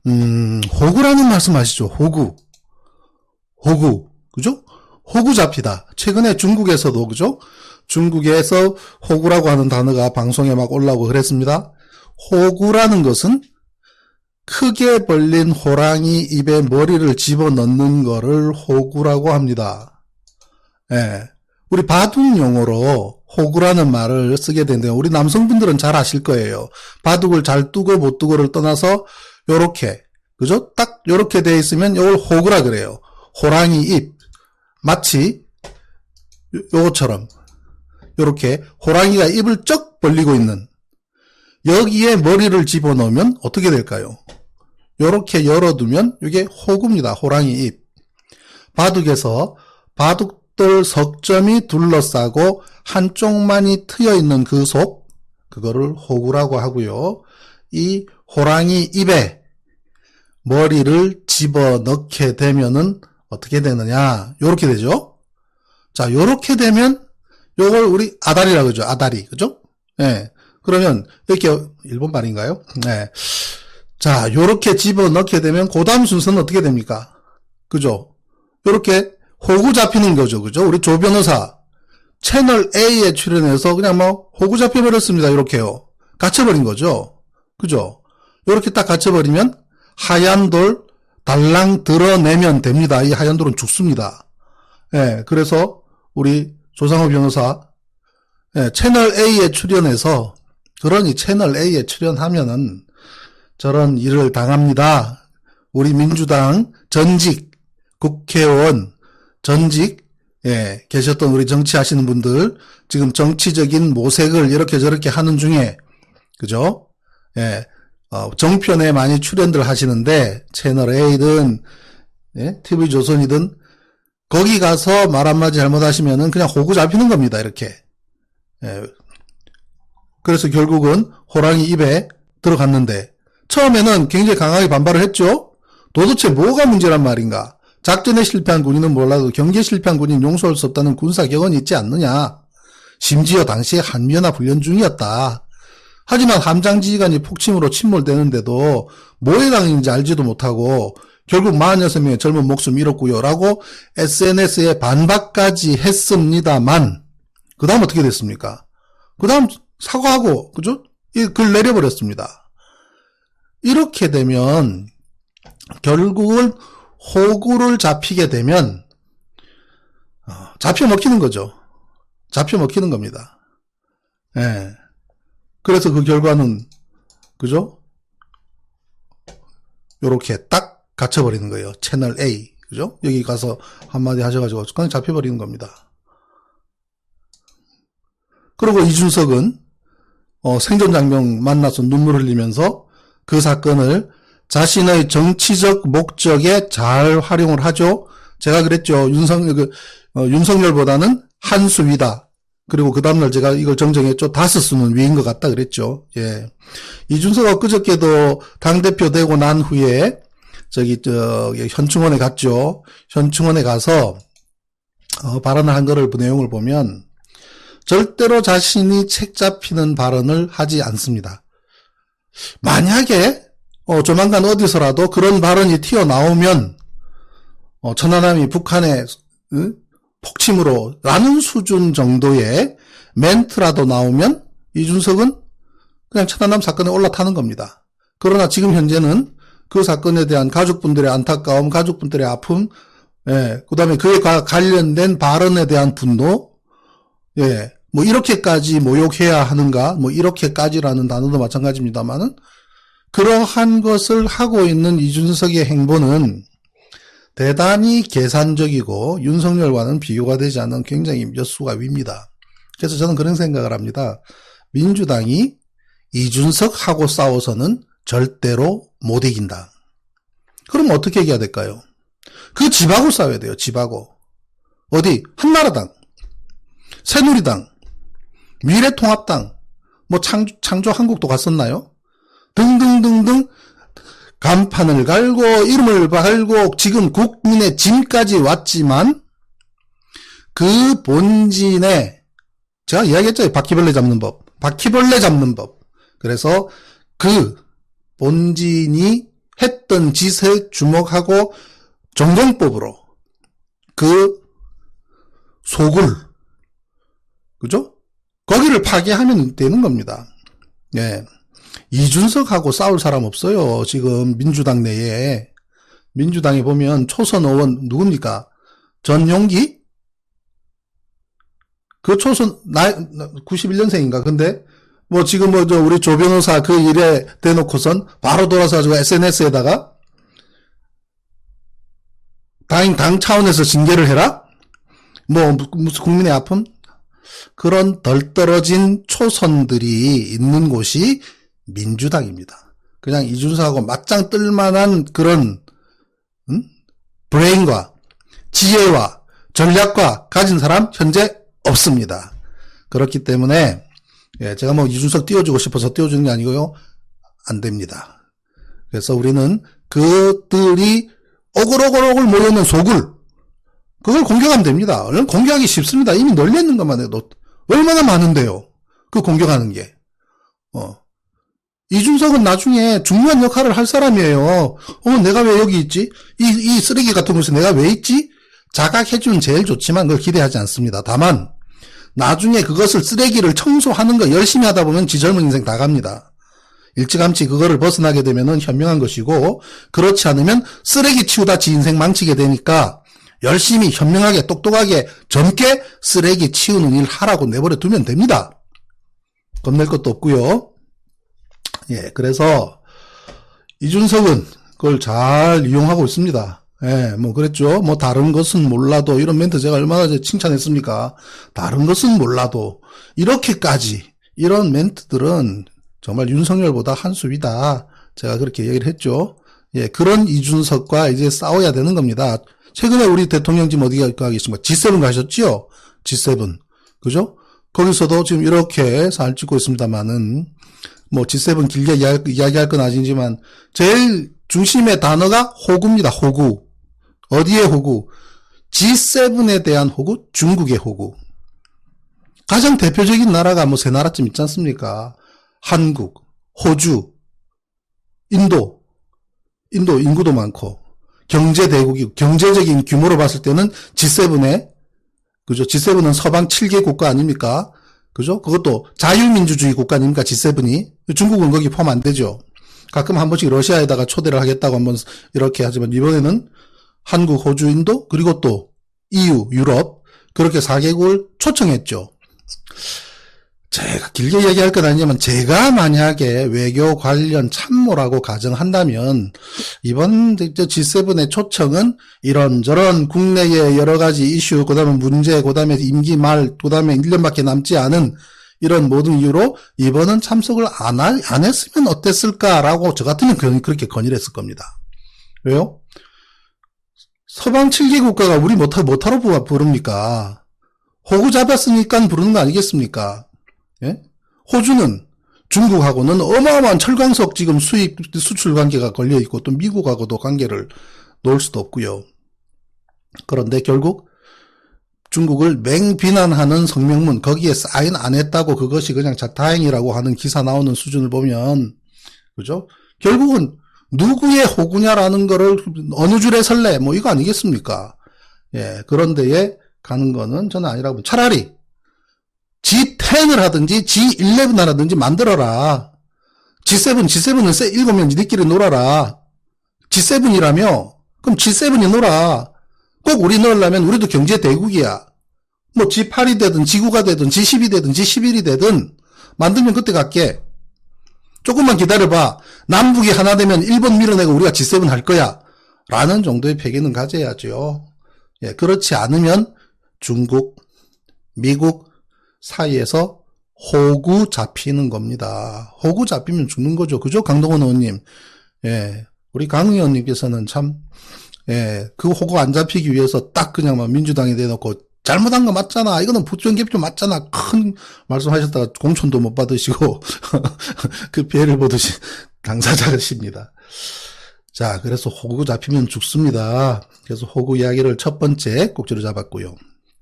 호구라는 말씀 아시죠? 호구. 그죠? 호구 잡히다. 최근에 중국에서도, 그죠? 중국에서 호구라고 하는 단어가 방송에 막 올라오고 그랬습니다. 호구라는 것은 크게 벌린 호랑이 입에 머리를 집어넣는 거를 호구라고 합니다. 예. 우리 바둑 용어로 호구라는 말을 쓰게 되는데, 우리 남성분들은 잘 아실 거예요. 바둑을 잘 두고 못 두고를 떠나서, 요렇게, 그죠? 딱 요렇게 돼 있으면 요걸 호구라 그래요. 호랑이 입. 마치, 요것처럼, 요렇게 호랑이가 입을 쩍 벌리고 있는, 여기에 머리를 집어넣으면 어떻게 될까요? 요렇게 열어두면 이게 호구입니다. 호랑이 입. 바둑에서 바둑돌 석점이 둘러싸고 한쪽만이 트여있는 그 속, 그거를 호구라고 하고요. 이 호랑이 입에 머리를 집어넣게 되면은 어떻게 되느냐? 요렇게 되죠? 자, 요렇게 되면 요걸 우리 아다리라 그러죠. 아다리. 그죠? 예. 그러면 이렇게 일본 말인가요? 네. 자, 요렇게 집어넣게 되면 그 다음 순서는 어떻게 됩니까? 그죠? 요렇게 호구 잡히는 거죠. 그죠? 우리 조 변호사 채널 A에 출연해서 그냥 뭐 호구 잡혀버렸습니다. 이렇게요. 갇혀버린 거죠. 그죠? 요렇게 딱 갇혀버리면 하얀 돌 달랑 드러내면 됩니다. 이 하얀 돌은 죽습니다. 예, 그래서 우리 조상호 변호사 채널 A에 출연해서, 그러니 채널 A에 출연하면은 저런 일을 당합니다. 우리 민주당 전직 국회의원, 전직 계셨던 우리 정치하시는 분들, 지금 정치적인 모색을 이렇게 저렇게 하는 중에, 그죠? 정편에 많이 출연들 하시는데, 채널 A든 TV조선이든 거기 가서 말 한마디 잘못하시면은 그냥 호구 잡히는 겁니다. 이렇게. 그래서 결국은 호랑이 입에 들어갔는데, 처음에는 굉장히 강하게 반발을 했죠. 도대체 뭐가 문제란 말인가? 작전에 실패한 군인은 몰라도 경기에 실패한 군인 용서할 수 없다는 군사 격언이 있지 않느냐. 심지어 당시에 한미연합 훈련 중이었다. 하지만 함장지휘관이 폭침으로 침몰되는데도 뭐에 당했는지 알지도 못하고 결국 46명의 젊은 목숨 잃었고요. 라고 SNS에 반박까지 했습니다만, 그 다음 어떻게 됐습니까? 그 다음 사과하고, 그죠? 이 글 내려버렸습니다. 이렇게 되면 결국은 호구를 잡히게 되면 잡혀 먹히는 거죠. 잡혀 먹히는 겁니다. 예. 그래서 그 결과는, 그죠? 요렇게 딱 갇혀버리는 거예요. 채널 A. 그죠? 여기 가서 한마디 하셔가지고 그냥 잡혀버리는 겁니다. 그리고 이준석은 생존 장병 만나서 눈물 흘리면서 그 사건을 자신의 정치적 목적에 잘 활용을 하죠. 제가 그랬죠. 윤석열보다는 한 수 위다. 그리고 그 다음날 제가 이걸 정정했죠. 5수는 위인 것 같다 그랬죠. 예. 이준석 엊그저께도 당대표 되고 난 후에 현충원에 갔죠. 현충원에 가서 발언을 한 거를 그 내용을 보면 절대로 자신이 책 잡히는 발언을 하지 않습니다. 만약에 조만간 어디서라도 그런 발언이 튀어나오면 천안함이 북한의 폭침으로 라는 수준 정도의 멘트라도 나오면 이준석은 그냥 천안함 사건에 올라타는 겁니다. 그러나 지금 현재는 그 사건에 대한 가족분들의 안타까움, 가족분들의 아픔, 그 다음에 그에 관련된 발언에 대한 분노, 뭐 이렇게까지 모욕해야 하는가, 뭐 이렇게까지라는 단어도 마찬가지입니다만은 그러한 것을 하고 있는 이준석의 행보는 대단히 계산적이고 윤석열과는 비교가 되지 않는 굉장히 몇 수가 위입니다. 그래서 저는 그런 생각을 합니다. 민주당이 이준석하고 싸워서는 절대로 못 이긴다. 그럼 어떻게 이겨야 될까요? 그 집하고 싸워야 돼요. 집하고. 어디? 한나라당, 새누리당, 미래통합당, 뭐 창조 한국도 갔었나요? 등등등등 간판을 갈고 이름을 갈고 지금 국민의 짐까지 왔지만 그 본진에 제가 이야기했죠. 바퀴벌레 잡는 법. 바퀴벌레 잡는 법. 그래서 그 본진이 했던 짓에 주목하고 정정법으로 그 소굴, 그죠? 거기를 파괴하면 되는 겁니다. 예. 이준석하고 싸울 사람 없어요. 지금 민주당 내에. 민주당에 보면 초선 의원 누굽니까? 전용기? 그 초선 91년생인가? 근데 뭐 지금 뭐 우리 조 변호사 그 일에 대놓고선 바로 돌아서 가지고 SNS에다가 당 차원에서 징계를 해라? 뭐 무슨 국민의 아픔? 그런 덜 떨어진 초선들이 있는 곳이 민주당입니다. 그냥 이준석하고 맞짱 뜰 만한 그런 브레인과 지혜와 전략과 가진 사람 현재 없습니다. 그렇기 때문에 제가 뭐 이준석 띄워주고 싶어서 띄워주는 게 아니고요. 안 됩니다. 그래서 우리는 그들이 오글오글 모여있는 소굴, 그걸 공격하면 됩니다. 공격하기 쉽습니다. 이미 널렸는 것만 해도 얼마나 많은데요. 그 공격하는 게. 이준석은 나중에 중요한 역할을 할 사람이에요. 내가 왜 여기 있지? 이 쓰레기 같은 곳에 내가 왜 있지? 자각해주면 제일 좋지만 그걸 기대하지 않습니다. 다만 나중에 그것을 쓰레기를 청소하는 거 열심히 하다 보면 지 젊은 인생 다 갑니다. 일찌감치 그거를 벗어나게 되면은 현명한 것이고, 그렇지 않으면 쓰레기 치우다 지 인생 망치게 되니까 열심히 현명하게 똑똑하게 젊게 쓰레기 치우는 일 하라고 내버려 두면 됩니다. 겁낼 것도 없고요. 예, 그래서 이준석은 그걸 잘 이용하고 있습니다. 예, 뭐 그랬죠. 뭐 다른 것은 몰라도, 이런 멘트 제가 얼마나 칭찬했습니까? 다른 것은 몰라도 이렇게까지 이런 멘트들은 정말 윤석열보다 한 수 위다. 제가 그렇게 얘기를 했죠. 예, 그런 이준석과 이제 싸워야 되는 겁니다. 최근에 우리 대통령 지금 어디 가 계십니까? G7 가셨죠? G7. 그죠? 거기서도 지금 이렇게 살 찍고 있습니다만은, 뭐 G7 길게 이야기할 건 아니지만 제일 중심의 단어가 호구입니다. 호구. 어디의 호구? G7에 대한 호구? 중국의 호구. 가장 대표적인 나라가 뭐 세 나라쯤 있지 않습니까? 한국, 호주, 인도 인구도 많고 경제 대국이고, 경제적인 규모로 봤을 때는 G7에, 그죠? G7은 서방 7개 국가 아닙니까? 그죠? 그것도 자유민주주의 국가 아닙니까? G7이. 중국은 거기 포함 안 되죠. 가끔 한 번씩 러시아에다가 초대를 하겠다고 한번 이렇게 하지만, 이번에는 한국, 호주, 인도, 그리고 또 EU, 유럽, 그렇게 4개국을 초청했죠. 제가 길게 얘기할 건 아니지만, 제가 만약에 외교 관련 참모라고 가정한다면 이번 G7의 초청은 이런저런 국내의 여러 가지 이슈, 그 다음에 문제, 그 다음에 임기 말, 그 다음에 1년밖에 남지 않은 이런 모든 이유로 이번은 참석을 안 했으면 어땠을까라고 저 같으면 그렇게 건의를 했을 겁니다. 왜요? 서방 7개 국가가 우리 못하러 부릅니까? 호구 잡았으니까 부르는 거 아니겠습니까? 예? 호주는 중국하고는 어마어마한 철광석 지금 수출 관계가 걸려있고, 또 미국하고도 관계를 놓을 수도 없고요. 그런데 결국 중국을 맹비난하는 성명문, 거기에 사인 안 했다고 그것이 그냥 다행이라고 하는 기사 나오는 수준을 보면, 그죠? 결국은 누구의 호구냐라는 거를 어느 줄에 설래, 뭐 이거 아니겠습니까? 예, 그런 데에 가는 거는 저는 아니라고. 차라리 G10을 하든지 G11을 하든지 만들어라. G7은 7명 니들끼리 놀아라. G7이라며? 그럼 G7이 놀아. 꼭 우리 넣으려면 우리도 경제 대국이야. 뭐 G8이 되든 G9가 되든 G10이 되든 G11이 되든 만들면 그때 갈게. 조금만 기다려봐. 남북이 하나 되면 일본 밀어내고 우리가 G7 할 거야. 라는 정도의 패기는 가져야죠. 예, 그렇지 않으면 중국, 미국 사이에서 호구 잡히는 겁니다. 호구 잡히면 죽는 거죠. 그죠? 강동원 의원님. 예, 우리 강 의원님께서는 참, 예, 그 호구 안 잡히기 위해서 딱 그냥 막 민주당에 대놓고 잘못한 거 맞잖아. 이거는 부정개표 맞잖아. 큰 말씀하셨다가 공천도 못 받으시고 그 피해를 보듯이 당사자십니다. 자, 그래서 호구 잡히면 죽습니다. 그래서 호구 이야기를 첫 번째 꼭지로 잡았고요.